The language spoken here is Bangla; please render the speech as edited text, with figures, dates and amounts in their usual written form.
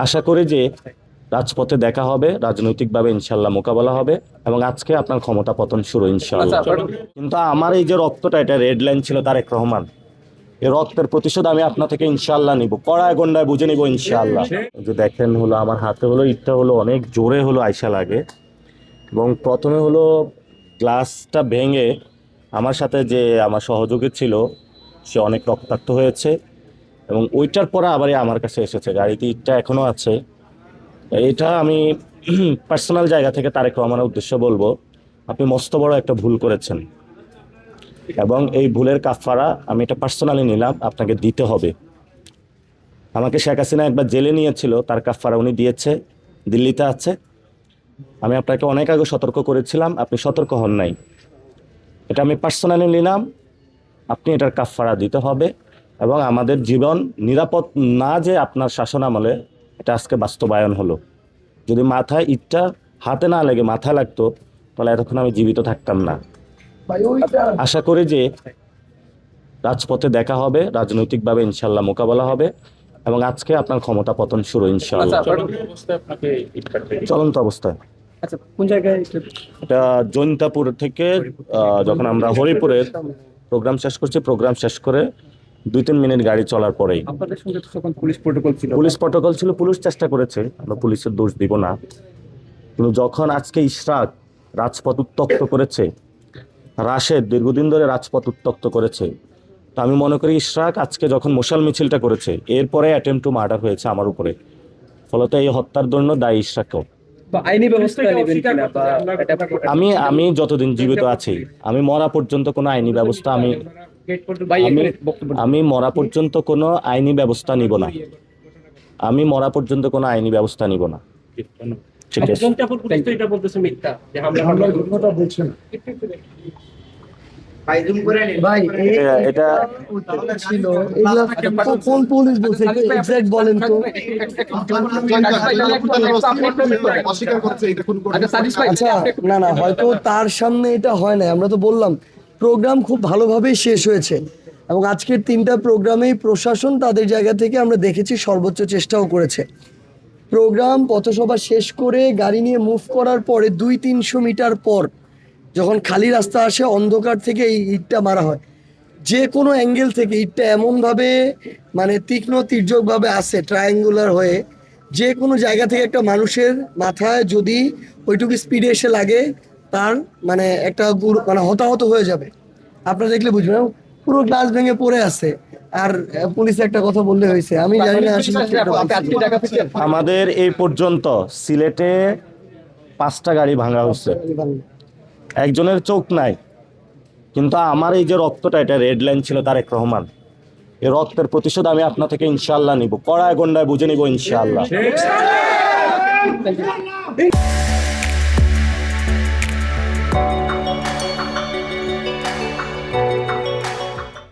আশা করি যে রাজপথে দেখা হবে, রাজনৈতিকভাবে ইনশাল্লাহ মোকাবেলা হবে এবং আজকে আপনার ক্ষমতা পতন শুরু ইনশাল্লাহ। কিন্তু আমার এই যে রক্তটা, এটা রেড লাইন ছিল তারেক রহমান। এই রক্তের প্রতিশোধ আমি আপনার থেকে ইনশাল্লাহ নিব, কড়ায় গন্ডায় বুঝে নিব ইনশাল্লাহ। যে দেখেন হলো আমার হাতে হলো ইটটা হলো অনেক জোরে হলো আইসা লাগে এবং প্রথমে হলো গ্লাসটা ভেঙে আমার সাথে যে আমার সহযোগী ছিল সে অনেক রক্তাক্ত হয়েছে এবং ওইটার পরে আবারই আমার কাছে এসেছে। গাড়িতে ইটটা এখনো আছে। এটা আমি পার্সোনাল জায়গা থেকে তারেক রহমানের উদ্দেশ্যে বলবো, আপনি মস্ত বড় একটা ভুল করেছেন এবং এই ভুলের কাফারা আমি এটা পার্সোনালি নিলাম, আপনাকে দিতে হবে। আমাকে শেখ হাসিনা একবার জেলে নিয়েছিল, তার কাফারা উনি দিয়েছে, দিল্লিতে আছে। আমি আপনাকে অনেক আগে সতর্ক করেছিলাম, আপনি সতর্ক হন নাই। এটা আমি পার্সোনালি নিলাম, আপনি এটার কাফারা দিতে হবে এবং আমাদের জীবন নিরাপদ না যে আপনার শাসন আমলে, এটা আজকে বাস্তবায়ন হলো। যদি মাথায় ইটটা হাতে না লেগে মাথায় লাগতো তাহলে এতক্ষণ আমি জীবিত থাকতাম না। আশা করি যে রাজপথে দেখা হবে, রাজনৈতিকভাবে ইনশাল্লাহ মোকাবেলা হবে এবং আজকে আপনার ক্ষমতা পতন শুরু ইনশাল্লাহ। চলন্ত অবস্থায়। আচ্ছা, কোন জায়গায়? এটা জৈন্তাপুর থেকে যখন আমরা হরিপুরের প্রোগ্রাম শেষ করছি, প্রোগ্রাম শেষ করে 2-3 মিনিট গাড়ি চলার পরেই। আপনাদের সঙ্গে তো তখন পুলিশ প্রটোকল ছিল। পুলিশ প্রটোকল ছিল, পুলিশ চেষ্টা করেছে, আমরা পুলিশের দোষ দিব না। কিন্তু যখন আজকে ইশরাক রাজপথ উত্তপ্ত করেছে, রাশেদ দীর্ঘদিন ধরে রাজপথ উত্তপ্ত করেছে, তো আমি মনে করি ইশরাক আজকে যখন মশাল মিছিলটা করেছে এরপরে অ্যাটেম্প টু মার্ডার হয়েছে আমার উপরে, ফলত এই হত্যার জন্য দায়ী ইশরাকও। আইনি ব্যবস্থা নেবেন কিনা বা আমি যতদিন জীবিত আছি, আমি মরা পর্যন্ত কোনো আইনি ব্যবস্থা আমি মরা পর্যন্ত কোনো আইনি ব্যবস্থা নিব না। আমি মরা পর্যন্ত কোনো আইনি ব্যবস্থা নিব না। ঠিক আছে। ভাই এটা ছিল এগুলা কোন পুলিশ বলছে এক্সাক্ট বলেন তো? আচ্ছা, না না, হয়তো তার সামনে এটা হয় না। আমরা তো বললাম প্রোগ্রাম খুব ভালোভাবেই শেষ হয়েছে এবং আজকের 3টা প্রোগ্রামেই প্রশাসন তাদের জায়গা থেকে আমরা দেখেছি সর্বোচ্চ চেষ্টাও করেছে। প্রোগ্রাম পথসভা শেষ করে গাড়ি নিয়ে মুভ করার পরে 200-300 মিটার পর যখন খালি রাস্তা আসে, অন্ধকার থেকে এই ইটটা মারা হয়। যে কোনো অ্যাঙ্গেল থেকে ইটটা এমনভাবে মানে তীক্ষ্ণ তির্যকভাবে আসে ট্রায়াঙ্গুলার হয়ে, যে কোনো জায়গা থেকে একটা মানুষের মাথায় যদি ওইটুকু স্পিডে এসে লাগে তার মানে একটা মানে হতাহত হয়ে যাবে। আপনারা দেখলে বুঝবেন, পুরো গ্লাস ভেঙে পড়ে আছে। আর পুলিশ একটা কথা বললে হয়েছে, আমি জানি না আসলে। আমাদের এই পর্যন্ত সিলেটে 5টা গাড়ি ভাঙা হচ্ছে, একজনের চোখ নাই। কিন্তু আমার এই যে রক্তটা, এটা রেড লাইন ছিল তারেক রহমান। এই রক্তের প্রতিশোধ আমি আপনার থেকে ইনশাল্লাহ নিব, কড়ায় গন্ডায় বুঝে নিব ইনশাল্লাহ।